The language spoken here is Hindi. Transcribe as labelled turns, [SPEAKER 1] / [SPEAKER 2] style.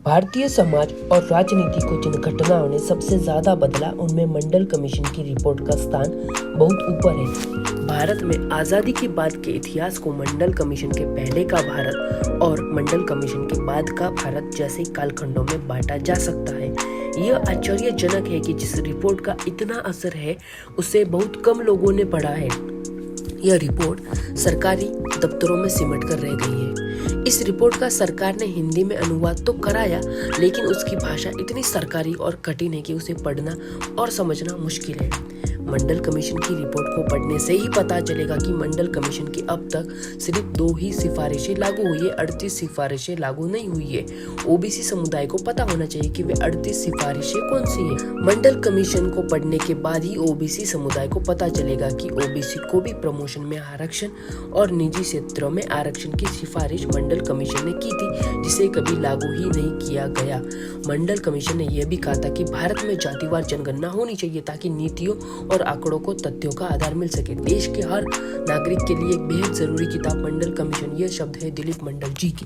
[SPEAKER 1] भारतीय समाज और राजनीति को जिन घटनाओं ने सबसे ज्यादा बदला, उनमें मंडल कमीशन की रिपोर्ट का स्थान बहुत ऊपर है। भारत में आजादी के बाद के इतिहास को मंडल कमीशन के पहले का भारत और मंडल कमीशन के बाद का भारत जैसे कालखंडों में बांटा जा सकता है। यह आश्चर्यजनक है कि जिस रिपोर्ट का इतना असर है, उसे बहुत कम लोगों ने पढ़ा है। यह रिपोर्ट सरकारी दफ्तरों में सिमट कर रह गई है। इस रिपोर्ट का सरकार ने हिंदी में अनुवाद तो कराया, लेकिन उसकी भाषा इतनी सरकारी और कठिन है कि उसे पढ़ना और समझना मुश्किल है। मंडल कमीशन की रिपोर्ट को पढ़ने से ही पता चलेगा कि मंडल कमीशन की अब तक सिर्फ 2 ही सिफारिशें लागू हुई है, 38 सिफारिशें लागू नहीं हुई है। ओबीसी समुदाय को पता होना चाहिए कि वे 38 सिफारिशें कौन सी है। मंडल कमीशन को पढ़ने के बाद ही ओबीसी समुदाय को पता चलेगा कि ओबीसी को भी प्रमोशन में आरक्षण और निजी क्षेत्रों में आरक्षण की सिफारिश मंडल कमीशन ने की थी, जिसे कभी लागू ही नहीं किया गया। मंडल कमीशन ने यह भी कहा था कि भारत में जातिवार जनगणना होनी चाहिए ताकि नीतियों और आंकड़ों को तथ्यों का आधार मिल सके। देश के हर नागरिक के लिए एक बेहद जरूरी किताब मंडल कमीशन। यह शब्द है दिलीप मंडल जी की।